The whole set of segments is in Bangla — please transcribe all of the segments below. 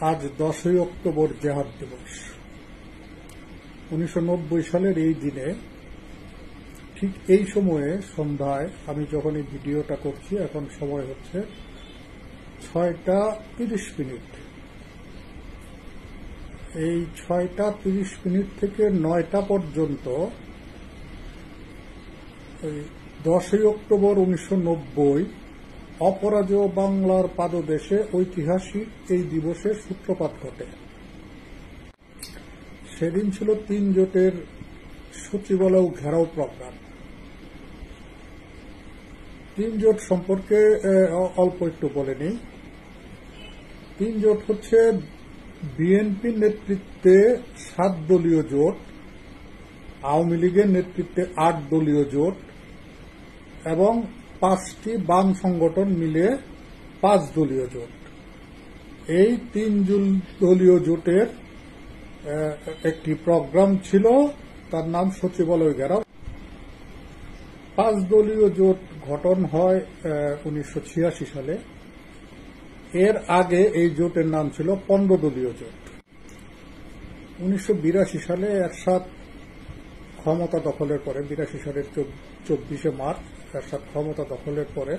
আজ 10ই অক্টোবর জেহাদ দিবস। 1990 সালের এই দিনে ঠিক এই সময়ে সন্ধ্যায় আমি যখন এই ভিডিওটা করছি, এখন সময় হচ্ছে 6টা 30 মিনিট। এই 6টা 30 মিনিট থেকে 9টা পর্যন্ত 10ই অক্টোবর 1990 অপরাজেয় বাংলার পাদদেশে ঐতিহাসিক এই দিবসের সূত্রপাত ঘটে। সেদিন ছিল 3 জোটের সচিবালয় ঘেরাও প্রোগ্রাম। 3 জোট সম্পর্কে অল্প একটু বলে নিই। 3 জোট হচ্ছে বিএনপির নেতৃত্বে 7 দলীয় জোট, আওয়ামী লীগের নেতৃত্বে 8 দলীয় জোট এবং 5টি বাম সংগঠন মিলে 5 দলীয় জোট। এই 3 দলীয় জোটের একটি প্রোগ্রাম ছিল, তার নাম সচিবালয় ঘেরাও। 5 দলীয় জোট গঠন হয় 1986 সালে। এর আগে এই জোটের নাম ছিল 15 দলীয় জোট। 1982 সালে এরশাদ ক্ষমতা দখলের পরে, 82 সালের 24শে মার্চ এরশাদ ক্ষমতা দখলের পরে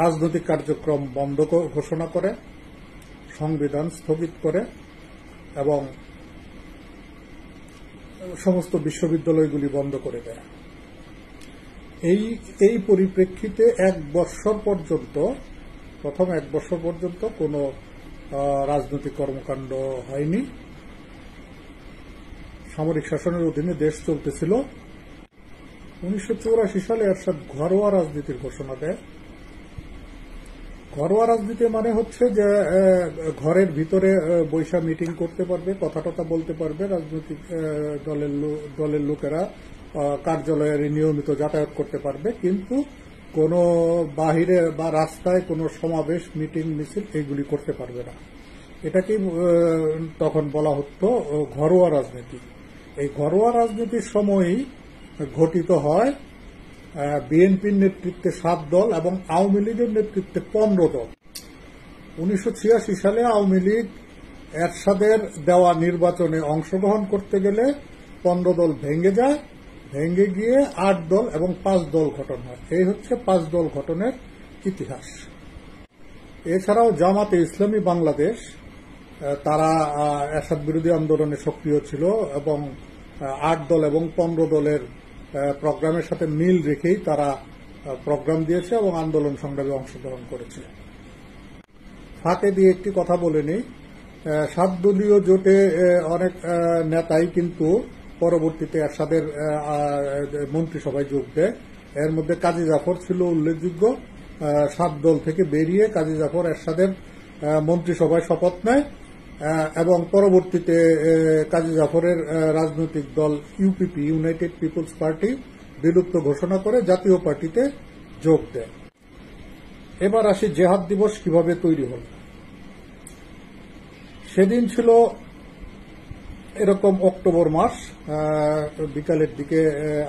রাজনৈতিক কার্যক্রম বন্ধ ঘোষণা করে, সংবিধান স্থগিত করে এবং সমস্ত বিশ্ববিদ্যালয়গুলি বন্ধ করে দেয়। এই পরিপ্রেক্ষিতে প্রথম এক বছর পর্যন্ত কোনো রাজনৈতিক কর্মকাণ্ড হয়নি। সামরিক শাসনের অধীনে দেশ চলতেছিল। 1984 সালে এরশাদ ঘরোয়া রাজনীতির ঘোষণা দেয়। ঘরোয়া রাজনীতি মানে হচ্ছে যে ঘরের ভিতরে বৈশা মিটিং করতে পারবে, কথা টথা বলতে পারবে, রাজনৈতিক দলের লোকেরা কার্যালয়ের নিয়মিত যাতায়াত করতে পারবে, কিন্তু কোনো বাহিরে বা রাস্তায় কোনো সমাবেশ, মিটিং, মিছিল এগুলি করতে পারবে না। এটাকেই তখন বলা হতো ঘরোয়া রাজনীতি। এই ঘরোয়া রাজনীতির সময়ই ঘটিত হয় বিএনপির নেতৃত্বে 7 দল এবং আওয়ামী লীগের নেতৃত্বে 15 দল। 1986 সালে আওয়ামী লীগ এরশাদের দেওয়া নির্বাচনে অংশগ্রহণ করতে গেলে 15 দল ভেঙে যায়, ভেঙে গিয়ে 8 দল এবং 5 দল গঠন হয়। এই হচ্ছে 5 দল গঠনের ইতিহাস। এছাড়াও জামাতে ইসলামী বাংলাদেশ, তারা এরশাদ বিরোধী আন্দোলনে সক্রিয় ছিল এবং 8 দল এবং 15 দলের প্রোগ্রামের সাথে মিল রেখেই তারা প্রোগ্রাম দিয়েছে এবং আন্দোলন সংগ্রামে অংশগ্রহণ করেছে। ফাঁকে দিয়ে একটি কথা বলে নেই, 7 দলীয় জোটে অনেক নেতাই কিন্তু পরবর্তীতে এরশাদের মন্ত্রিসভায় যোগ দেয়। এর মধ্যে কাজী জাফর ছিল উল্লেখযোগ্য। 7 দল থেকে বেরিয়ে কাজী জাফর এরশাদের মন্ত্রিসভায় শপথ নেয় এবং পরবর্তীতে কাজী জাফরের রাজনৈতিক দল ইউপিপি, ইউনাইটেড পিপলস পার্টি, বিলুপ্ত ঘোষণা করে জাতীয় পার্টিতে যোগ দেয়। এবার আসি জেহাদ দিবস কিভাবে তৈরি হল। সেদিন ছিল এরকম অক্টোবর মাস, বিকালের দিকে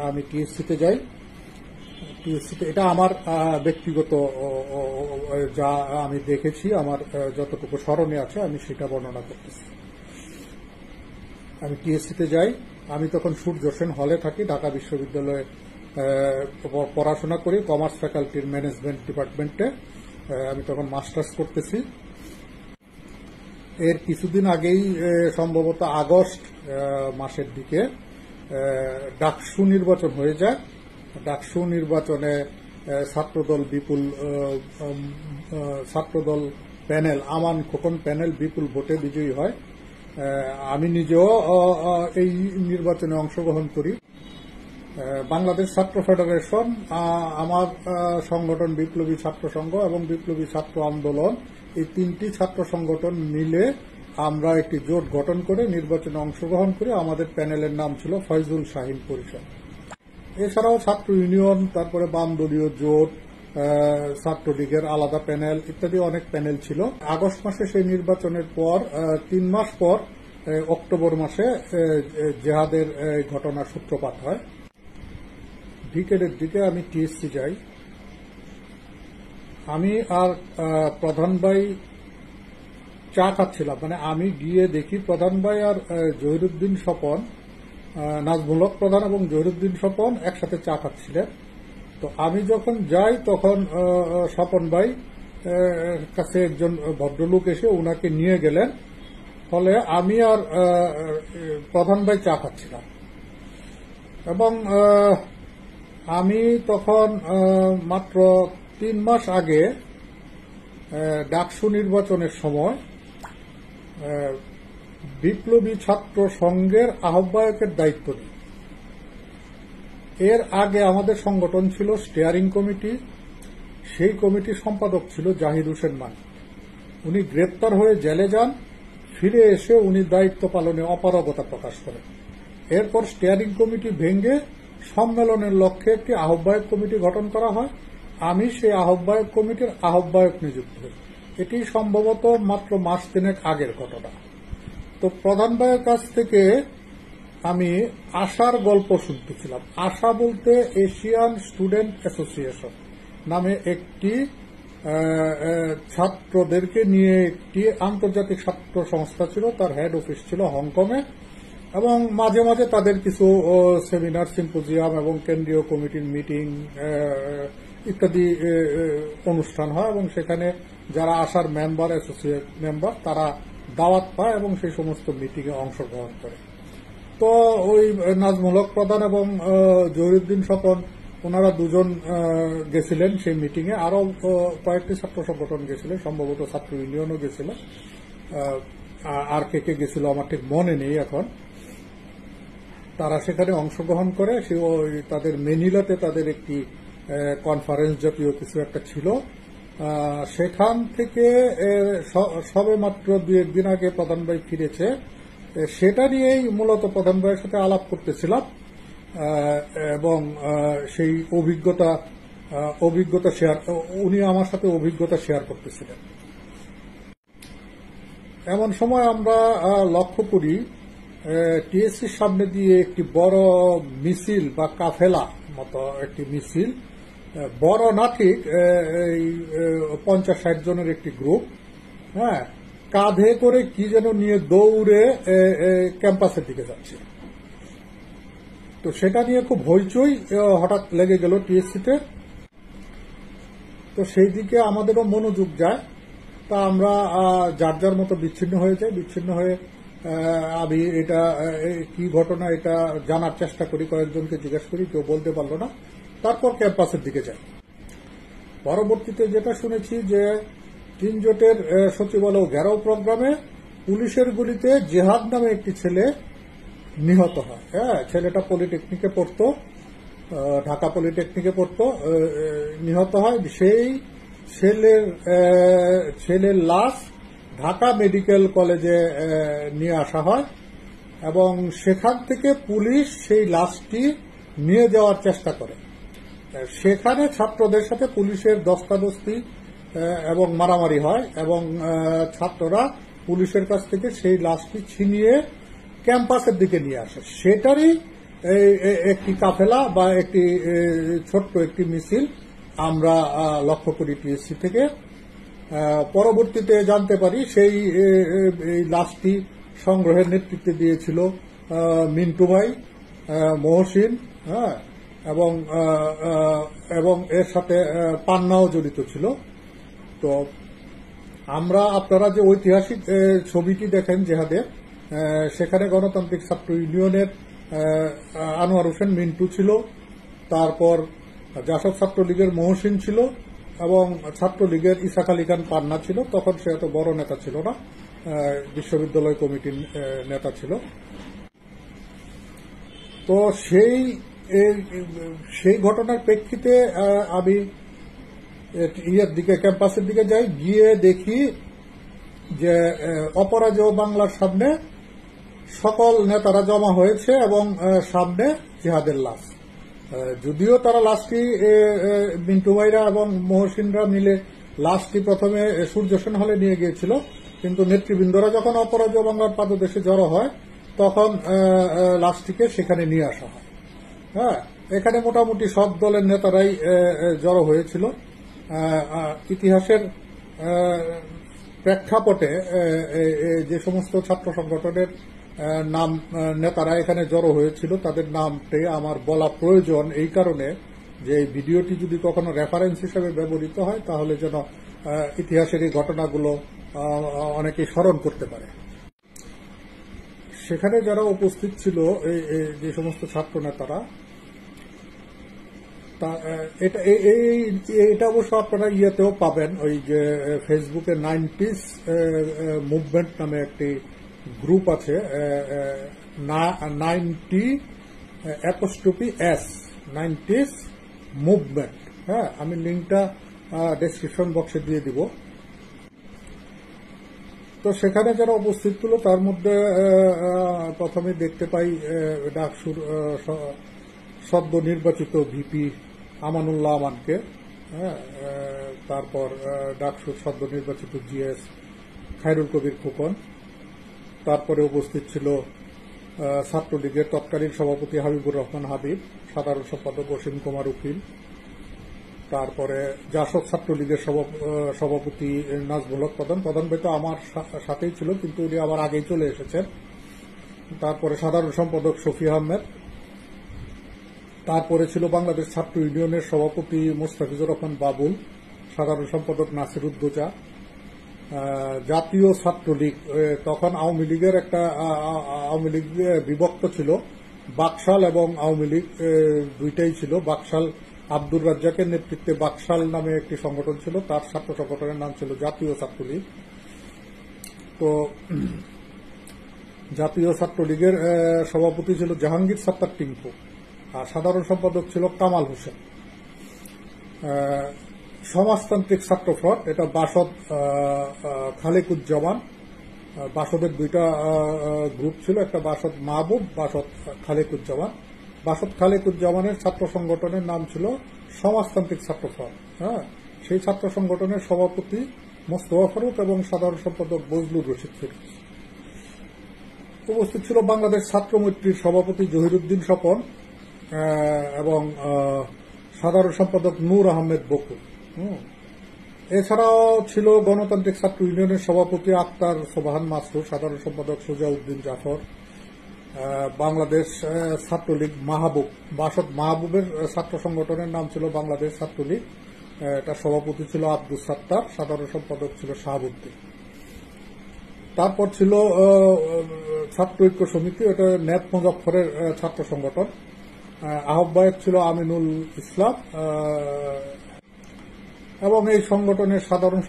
আমি টিএসসিতে যাই। টিএসসিতে এটা আমার ব্যক্তিগত যা আমি দেখেছি, আমার যতটুকু স্মরণে আছে আমি সেটা বর্ণনা করতেছি। আমি টিএসসিতে যাই। আমি তখন সূর্য সেন হলে থাকি, ঢাকা বিশ্ববিদ্যালয়ে পড়াশোনা করি, কমার্স ফ্যাকাল্টির ম্যানেজমেন্ট ডিপার্টমেন্টে। আমি তখন মাস্টার্স করতেছি। এর কিছুদিন আগেই, সম্ভবত আগস্ট মাসের দিকে, ডাকসু নির্বাচন হয়ে যায়। ডাকসু নির্বাচনে ছাত্রদল প্যানেল, আমান খোকন প্যানেল বিপুল ভোটে বিজয়ী হয়। আমি নিজেও এই নির্বাচনে অংশগ্রহণ করি। বাংলাদেশ ছাত্র ফেডারেশন, আমার সংগঠন বিপ্লবী ছাত্র সংঘ এবং বিপ্লবী ছাত্র আন্দোলন, এই 3টি ছাত্র সংগঠন মিলে আমরা একটি জোট গঠন করে নির্বাচনে অংশগ্রহণ করি। আমাদের প্যানেলের নাম ছিল ফয়জুল শাহীন পরিষদ। এছাড়াও ছাত্র ইউনিয়ন, তারপরে বাম দলীয় জোট, ছাত্রলীগের আলাদা প্যানেল ইত্যাদি অনেক প্যানেল ছিল। আগস্ট মাসে সেই নির্বাচনের পর 3 মাস পর অক্টোবর মাসে জেহাদের ঘটনার সূত্রপাত হয়। বিকেলের দিকে আমি টিএসসি যাই। আমি আর প্রধান ভাই চা খাচ্ছিলাম, মানে আমি গিয়ে দেখি প্রধান ভাই আর জহিরুদ্দিন স্বপন, নাজমুল হক প্রধান এবং জহিরুদ্দিন স্বপন একসাথে চা খাচ্ছিলেন। তো আমি যখন যাই তখন স্বপন ভাই কাছে একজন ভদ্রলোক এসে ওনাকে নিয়ে গেলেন। ফলে আমি আর প্রধান ভাই চা খাচ্ছিলাম এবং আমি তখন মাত্র 3 মাস আগে ডাকসু নির্বাচনের সময় বিপ্লবী ছাত্র সংঘের আহ্বায়কের দায়িত্ব নিই। এর আগে আমাদের সংগঠন ছিল স্টিয়ারিং কমিটি, সেই কমিটির সম্পাদক ছিল জাহিদ হোসেন মানিক। উনি গ্রেপ্তার হয়ে জেলে যান, ফিরে এসে উনি দায়িত্ব পালনে অপারগতা প্রকাশ করেন। এরপর স্টিয়ারিং কমিটি ভেঙে সম্মেলনের লক্ষ্যে একটি আহ্বায়ক কমিটি গঠন করা হয়। আমি সেই আহ্বায়ক কমিটির আহ্বায়ক নিযুক্ত হই। এটি সম্ভবত মাত্র মাস 3 আগের ঘটনা। তো প্রধান ভাইয়ের কাছ থেকে আমি আশার গল্প শুনতেছিলাম। আশা বলতে এশিয়ান স্টুডেন্ট অ্যাসোসিয়েশন নামে একটি ছাত্রদেরকে নিয়ে একটি আন্তর্জাতিক ছাত্র সংস্থা ছিল, তার হেড অফিস ছিল হংকংয়ে, এবং মাঝে মাঝে তাদের কিছু সেমিনার, সিম্পোজিয়াম এবং কেন্দ্রীয় কমিটির মিটিং ইত্যাদি অনুষ্ঠান হয় এবং সেখানে যারা আশার মেম্বার, অ্যাসোসিয়েট মেম্বার, তারা দাওয়াত পায় এবং সেই সমস্ত মিটিংয়ে অংশগ্রহণ করে। তো ওই নাজমুল হক প্রধান এবং জহিরুদ্দিন স্বপন ওনারা দুজন গেছিলেন সেই মিটিংয়ে। আরো কয়েকটি ছাত্র সংগঠন গেছিলেন, সম্ভবত ছাত্র ইউনিয়নও গেছিল, আর কে কে গেছিল আমার ঠিক মনে নেই এখন। তারা সেখানে অংশগ্রহণ করে। তাদের মেনিলাতে তাদের একটি কনফারেন্স জাতীয় কিছু একটা ছিল। সেখান থেকে সবে মাত্র 2-1 দিন আগে প্রধান ভাই ফিরেছে। সেটা নিয়েই মূলত প্রধান ভাইয়ের সাথে আলাপ করতেছিলাম এবং সেই অভিজ্ঞতা শেয়ার, উনি আমার সাথে অভিজ্ঞতা শেয়ার করতেছিলেন। এমন সময় আমরা লক্ষ্য করি টিএসসির সামনে দিয়ে একটি বড় মিছিল বা কাফেলা মতো একটি মিছিল, বড় না ঠিক, 50-60 জনের একটি গ্রুপ, হ্যাঁ, কাঁধে করে কি যেন নিয়ে দৌড়ে ক্যাম্পাসের দিকে যাচ্ছে। তো সেটা নিয়ে খুব হইচই হঠাৎ লেগে গেল টিএসসিতে। তো সেই দিকে আমাদেরও মনোযোগ যায়। তা আমরা যার যার মতো বিচ্ছিন্ন হয়ে যাই। বিচ্ছিন্ন হয়ে আমি এটা কি ঘটনা এটা জানার চেষ্টা করি, কয়েকজনকে জিজ্ঞেস করি, কেউ বলতে পারলো না। তারপর ক্যাম্পাসের দিকে যাই। পরবর্তীতে যেটা শুনেছি যে 3 জোটের সচিবালয় ঘেরাও প্রোগ্রামে পুলিশের গুলিতে জেহাদ নামে একটি ছেলে নিহত হয়। হ্যাঁ, ছেলেটা পলিটেকনিকে পড়তো, ঢাকা পলিটেকনিকে পড়তো, নিহত হয়। সেই ছেলের লাশ ঢাকা মেডিকেল কলেজে নিয়ে আসা হয় এবং সেখান থেকে পুলিশ সেই লাশটি নিয়ে যাওয়ার চেষ্টা করে। সেখানে ছাত্রদের সাথে পুলিশের দস্তাদস্তি এবং মারামারি হয় এবং ছাত্ররা পুলিশের কাছ থেকে সেই লাশটি ছিনিয়ে ক্যাম্পাসের দিকে নিয়ে আসে। সেটারই একটি কাফেলা বা একটি ছোট্ট একটি মিছিল আমরা লক্ষ্য করি টিএসসি থেকে। পরবর্তীতে জানতে পারি সেই লাশটি সংগ্রহের নেতৃত্ব দিয়েছিল মিন্টু ভাই, মহসিন, হ্যাঁ, এবং এর সাথে পান্নাও জড়িত ছিল। তো আপনারা যে ঐতিহাসিক ছবিটি দেখেন জেহাদের, সেখানে গণতান্ত্রিক ছাত্র ইউনিয়নের আনোয়ার হোসেন মিন্টু ছিল, তারপর জাসদ ছাত্রলীগের মহসিন ছিল এবং ছাত্রলীগের ইসাক আলী খান পান্না ছিল। তখন সে এত বড় নেতা ছিল না, বিশ্ববিদ্যালয় কমিটির নেতা ছিল। তো সেই ঘটনার প্রেক্ষিতে আমি ক্যাম্পাসের দিকে যাই। গিয়ে দেখি যে অপরাজেয় বাংলার সামনে সকল নেতারা জমা হয়েছে এবং সামনে জিহাদের লাশ। যদিও তারা লাশটি, মিন্টু ভাইরা এবং মহসিনরা মিলে লাশটি প্রথমে সূর্য সেন হলে নিয়ে গিয়েছিল, কিন্তু নেতৃবৃন্দরা যখন অপরাজেয় বাংলার পাদদেশে জড়ো হয় তখন লাশটিকে সেখানে নিয়ে আসা হয়। হ্যাঁ, এখানে মোটামুটি সব দলের নেতারাই জড়ো হয়েছিল। ইতিহাসের প্রেক্ষাপটে যে সমস্ত ছাত্র সংগঠনের নাম নেতারা এখানে জড়ো হয়েছিল তাদের নামটি আমার বলা প্রয়োজন এই কারণে যে এই ভিডিওটি যদি কখনো রেফারেন্স হিসেবে ব্যবহৃত হয় তাহলে যেন ইতিহাসের এই ঘটনাগুলো অনেকেই স্মরণ করতে পারে। সেখানে যারা উপস্থিত ছিল যে সমস্ত ছাত্র নেতারা, এটা অবশ্য আপনারা ইয়েতেও পাবেন, ওই যে ফেসবুকে 90s মুভমেন্ট নামে একটি গ্রুপ আছে, 90s মুভমেন্ট। হ্যাঁ, আমি লিঙ্কটা ডেসক্রিপশন বক্সে দিয়ে দিব। তো সেখানে যারা উপস্থিত ছিল তার মধ্যে প্রথমে দেখতে পাই ডাকসুর সদ্য নির্বাচিত ভিপি আমানুল্লাহ আমানকে, তারপর ডাকসুর সদ্য নির্বাচিত জিএস খায়রুল কবির খোকন, তারপরে উপস্থিত ছিল ছাত্রলীগের তৎকালীন সভাপতি হাবিবুর রহমান হাবিব, সাধারণ সম্পাদক অসীম কুমার উকিল, তারপরে জাসদ ছাত্রলীগের সভাপতি নাজমুল হক প্রধান ভাই তো আমার সাথেই ছিল, কিন্তু উনি আবার আগেই চলে এসেছেন। তারপরে সাধারণ সম্পাদক শফি আহমেদ, তারপরে ছিল বাংলাদেশ ছাত্র ইউনিয়নের সভাপতি মোস্তাফিজুর রহমান বাবুল, সাধারণ সম্পাদক নাসিরুদ্দোজা, জাতীয় ছাত্রলীগ, তখন আওয়ামী লীগের আওয়ামী লীগ বিভক্ত ছিল, বাকশাল এবং আওয়ামী লীগ দুইটাই ছিল। বাকশাল আব্দুর রাজ্জাকের নেতৃত্বে বাকশাল নামে একটি সংগঠন ছিল, তার ছাত্র সংগঠনের নাম ছিল জাতীয় ছাত্রলীগ। তো জাতীয় ছাত্রলীগের সভাপতি ছিল জাহাঙ্গীর সাত্তার টিঙ্কু, আর সাধারণ সম্পাদক ছিল কামাল হোসেন। সমাজতান্ত্রিক ছাত্রফ্রন্ট, এটা বাসদ খালেকুজ্জামান, বাসদের দুইটা গ্রুপ ছিল, একটা বাসদ মাহবুব, বাসদ খালেকুজ্জামান। বাসদ খালেকুজ্জামানের ছাত্র সংগঠনের নাম ছিল সমাজতান্ত্রিক ছাত্রফ্রন্ট। হ্যাঁ, সেই ছাত্র সংগঠনের সভাপতি মোস্তফা ফারুক এবং সাধারণ সম্পাদক বজলুর রশিদ ফিরোজ। উপস্থিত ছিল বাংলাদেশ ছাত্র মৈত্রীর সভাপতি জহিরুদ্দিন স্বপন এবং সাধারণ সম্পাদক নূর আহমেদ বকুল। এছাড়াও ছিল গণতান্ত্রিক ছাত্র ইউনিয়নের সভাপতি আক্তার সোবাহান মাসরুর, সাধারণ সম্পাদক সুজাউদ্দিন জাফর, বাংলাদেশ ছাত্রলীগ মাহবুব, বাসদ মাহবুবের ছাত্র সংগঠনের নাম ছিল বাংলাদেশ ছাত্রলীগ, এটা সভাপতি ছিল আব্দুস সাত্তার, সাধারণ সম্পাদক ছিল শাহাবুদ্দিন। তারপর ছিল ছাত্র ঐক্য সমিতি, এটা নেপ মুজাফফরের ছাত্র সংগঠন, আহ্বায়ক ছিল আমিনুল ইসলাম, এবং এই সংগঠনের সাধারণ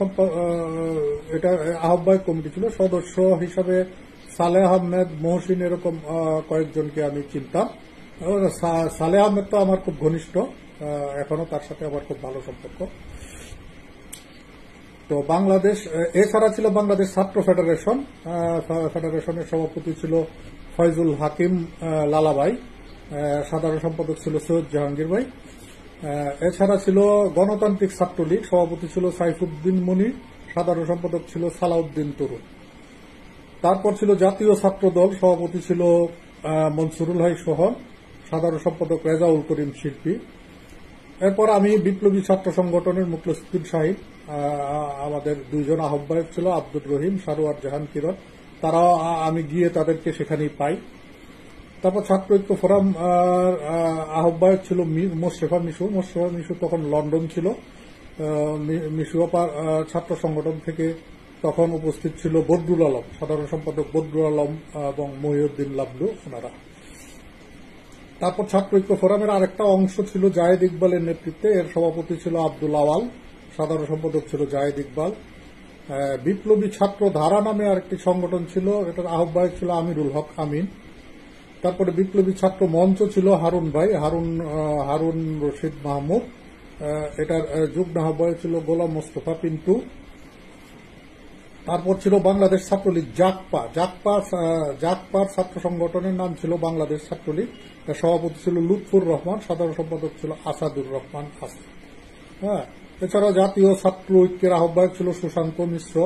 এটা আহ্বায়ক কমিটি ছিল, সদস্য হিসাবে সালেহ আহমেদ, মহসিন, এরকম কয়েকজনকে আমি চিনতাম। সালেহ আহমেদ তো আমার খুব ঘনিষ্ঠ, এখনো তার সাথে আমার খুব ভালো সম্পর্ক। তো বাংলাদেশ, এছাড়া ছিল বাংলাদেশ ছাত্র ফেডারেশনের সভাপতি ছিল ফয়জুল হাকিম লালাভাই, সাধারণ সম্পাদক ছিল সৈয়দ জাহাঙ্গীর ভাই। এছাড়া ছিল গণতান্ত্রিক ছাত্রলীগ, সভাপতি ছিল সাইফুদ্দিন মনি, সাধারণ সম্পাদক ছিল সালাউদ্দিন তরুণ। তারপর ছিল জাতীয় ছাত্র দল, সভাপতি ছিল মনসুরুল হাই সোহন, সাধারণ সম্পাদক রেজাউল করিম শিল্পী। এরপর আমি বিপ্লবী ছাত্র সংগঠনের মুখলেসুদ্দিন শাহিদ, আমাদের দুইজন আহ্বায়ক ছিল আব্দুর রহিম, সারোয়ার জাহান কিরণ, তারাও আমি গিয়ে তাদেরকে সেখানেই পাই। তারপর ছাত্র ঐক্য ফোরাম আহ্বায়ক ছিল মোস্তফা মিশু তখন লন্ডন ছিল। মিশু আপার ছাত্র সংগঠন থেকে তখন উপস্থিত ছিল বদরুল আলম, সাধারণ সম্পাদক বদরুল আলম এবং মহিউদ্দিন লাবলু, ওনারা। তারপর ছাত্র ঐক্য ফোরামের আরেকটা অংশ ছিল জায়েদ ইকবালের নেতৃত্বে, এর সভাপতি ছিল আব্দুল আওয়াল, সাধারণ সম্পাদক ছিল জায়েদ ইকবাল। বিপ্লবী ছাত্র ধারা নামে আরেকটি সংগঠন ছিল, এটার আহ্বায়ক ছিল আমিরুল হক আমিন। তারপরে বিপ্লবী ছাত্র মঞ্চ ছিল হারুন ভাই, হারুন রশিদ মাহমুদ, এটার যুগ্ম আহ্বায়ক ছিল গোলাম মোস্তফা পিন্টু। তারপর ছিল বাংলাদেশ ছাত্রলীগ জাকপার ছাত্র সংগঠনের নাম ছিল বাংলাদেশ ছাত্রলীগ, এর সভাপতি ছিল লুৎফুর রহমান, সাধারণ সম্পাদক ছিল আসাদুর রহমান আসাদ। হ্যাঁ, এছাড়া জাতীয় ছাত্র ঐক্যের আহ্বায়ক ছিল সুশান্ত মিশ্র,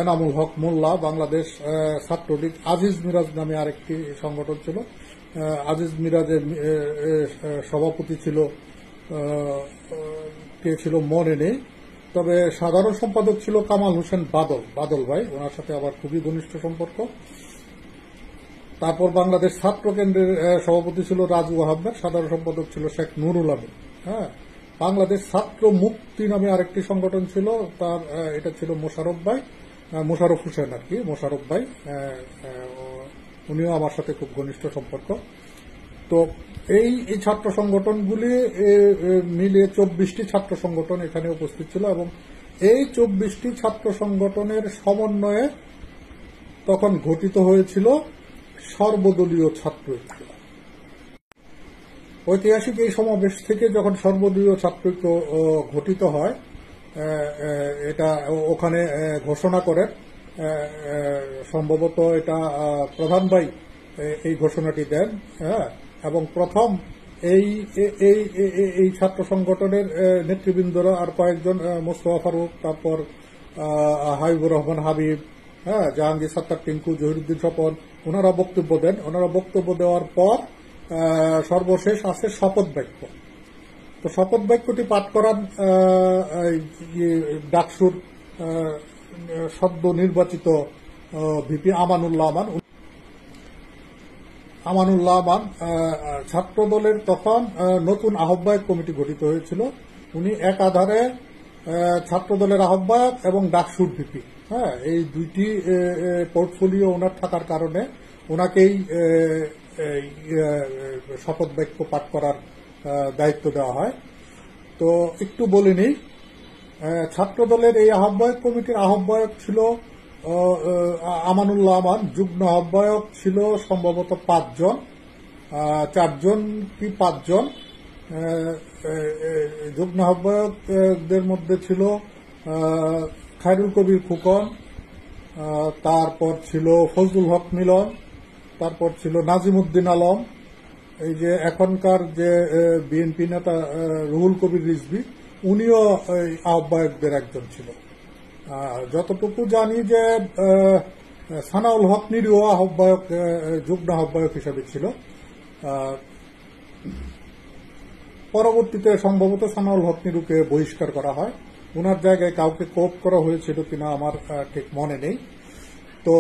এনামুল হক মোল্লা। বাংলাদেশ ছাত্রলীগ আজিজ মিরাজ নামে আরেকটি সংগঠন ছিল, আজিজ মিরাজের সভাপতি ছিল কে ছিল মনে নেই। তো তবে সাধারণ সম্পাদক ছিল কামাল হোসেন বাদল ভাই, ওনার সাথে আবার খুবই ঘনিষ্ঠ সম্পর্ক। তারপর বাংলাদেশ ছাত্র কেন্দ্রের সভাপতি ছিল রাজু আহমেদ, সাধারণ সম্পাদক ছিল শেখ নুরুল আমিন। হ্যাঁ, বাংলাদেশ ছাত্র মুক্তি নামে আরেকটি সংগঠন ছিল, তার এটা ছিল মোশাররফ হোসেন আর কি, মোশাররফ ভাই, উনিও আমার সাথে খুব ঘনিষ্ঠ সম্পর্ক। তো এই ছাত্র সংগঠনগুলি মিলিয়ে 24টি ছাত্র সংগঠন এখানে উপস্থিত ছিল, এবং এই 24টি ছাত্র সংগঠনের সমন্বয়ে তখন গঠিত হয়েছিল সর্বদলীয় ছাত্র ঐক্য। ঐতিহাসিক এই সমাবেশ থেকে যখন সর্বদলীয় ছাত্র ঐক্য গঠিত হয়, এটা ওখানে ঘোষণা করেন, সম্ভবত এটা প্রধান ভাই এই ঘোষণাটি দেন। হ্যাঁ, এবং প্রথম এই ছাত্র সংগঠনের নেতৃবৃন্দরা আর কয়েকজন, মোস্তফা ফারুক, তারপর হাবিবুর রহমান হাবিব, হ্যাঁ, জাহাঙ্গীর সাত্তার টিঙ্কু, জহিরুদ্দিন স্বপন, ওনারা বক্তব্য দেন। ওনারা বক্তব্য দেওয়ার পর সর্বশেষ আছে শপথ বাক্য। তো শপথ বাক্যটি পাঠ করান ডাকসুর সদ্য নির্বাচিত ভিপি আমানুল্লাহ আমান। ছাত্র দলের তখন নতুন আহ্বায়ক কমিটি গঠিত হয়েছিল। উনি এক আধারে ছাত্র দলের আহ্বায়ক এবং ডাকসুর ভিপি, হ্যাঁ, এই দুইটি পোর্টফোলিও ওনার থাকার কারণে ওনাকেই শপথ বাক্য পাঠ করার দায়িত্ব দেওয়া হয়। তো একটু বলে নিই, ছাত্র দলের এই আহ্বায়ক কমিটির আহ্বায়ক ছিল আমানুল্লাহ আমান, যুগ্ম আহ্বায়ক ছিল সম্ভবত 5 জন, 4 জন কি 5 জন। যুগ্ম আহ্বায়কদের মধ্যে ছিল খায়রুল কবির ফুকন, তারপর ছিল ফজলুল হক মিলন, তারপর ছিল নাজিমউদ্দিন আলম, এই যে এখনকার যে বিএনপি নেতা রুহুল কবির রিজভী, উনিও আহ্বায়কদের একজন ছিল। যতটুকু জানি যে সানাউল হক নিরীহ আহ্বায়ক, যুগ্ম আহ্বায়ক হিসাবে ছিল। পরবর্তীতে সম্ভবত সানাউল হক নিরুকে বহিষ্কার করা হয়, ওনার জায়গায় কাউকে কোপ করা হয়েছিল কিনা আমার ঠিক মনে নেই। তো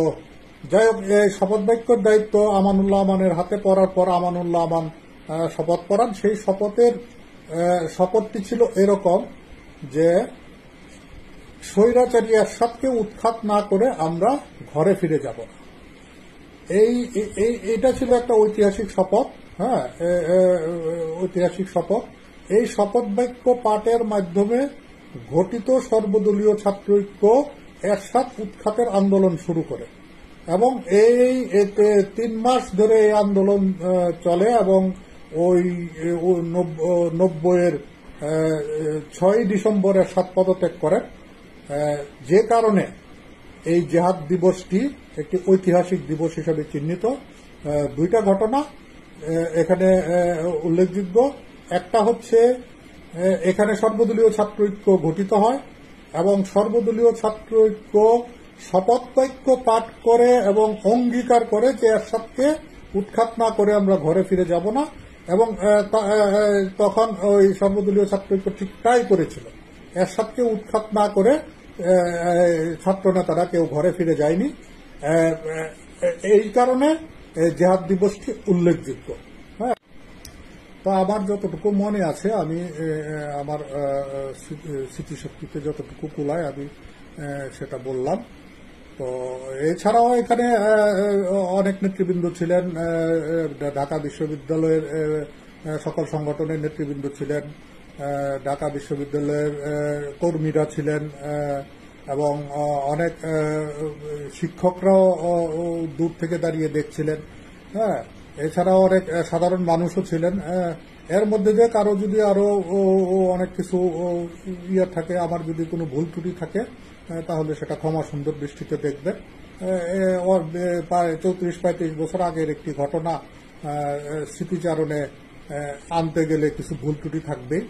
যাই হোক, এই শপথ বাক্যের দায়িত্ব আমানুল্লাহ আমানের হাতে পড়ার পর আমানুল্লাহ আমান শপথ পড়ান। সেই শপথটি ছিল এরকম যে স্বৈরাচারী এরশাদকে উৎখাত না করে আমরা ঘরে ফিরে যাব না। এইটা ছিল একটা ঐতিহাসিক শপথ। হ্যাঁ, ঐতিহাসিক শপথ। এই শপথ বাক্য পাঠের মাধ্যমে গঠিত সর্বদলীয় ছাত্র ঐক্য এরশাদ উৎখাতের আন্দোলন শুরু করে, এবং এই 3 মাস ধরে এই আন্দোলন চলে, এবং ওই 90-এর 6 ডিসেম্বর এরশাদ পদত্যাগ করেন। যে কারণে এই জেহাদ দিবসটি একটি ঐতিহাসিক দিবস হিসেবে চিহ্নিত। 2টা ঘটনা এখানে উল্লেখযোগ্য। একটা হচ্ছে এখানে সর্বদলীয় ছাত্র ঐক্য গঠিত হয়, এবং সর্বদলীয় ছাত্র ঐক্য শপথ বাক্য পাঠ করে এবং অঙ্গীকার করে যে এরশাদকে উৎখাত না করে আমরা ঘরে ফিরে যাব না। এবং তখন ওই সর্বদলীয় ছাত্র ঐক্য ঠিক তাই করেছিল, এরশাদকে উৎখাত না করে ছাত্র নেতারা কেউ ঘরে ফিরে যায়নি। এই কারণে জেহাদ দিবসটি উল্লেখযোগ্য। হ্যাঁ, তো আমার যতটুকু মনে আছে, আমি আমার স্মৃতিশক্তিতে যতটুকু কুলায় আমি সেটা বললাম। তো এছাড়াও এখানে অনেক নেতৃবৃন্দ ছিলেন, ঢাকা বিশ্ববিদ্যালয়ের সকল সংগঠনের নেতৃবৃন্দ ছিলেন, ঢাকা বিশ্ববিদ্যালয়ের কর্মীরা ছিলেন, এবং অনেক শিক্ষকরাও দূর থেকে দাঁড়িয়ে দেখছিলেন। হ্যাঁ, এছাড়াও অনেক সাধারণ মানুষও ছিলেন। এর মধ্যে যে কারো যদি আরো অনেক কিছু থাকে, আমার যদি কোনো ভুল ত্রুটি থাকে, তাহলে সেটা ক্ষমা সুন্দর দৃষ্টিতে দেখবেন। প্রায় 34-35 বছর আগের একটি ঘটনা স্মৃতিচারণে আনতে গেলে কিছু ভুল ত্রুটি থাকবেই।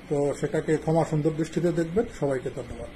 তো সেটাকে ক্ষমা সুন্দর দৃষ্টিতে দেখবেন। সবাইকে ধন্যবাদ।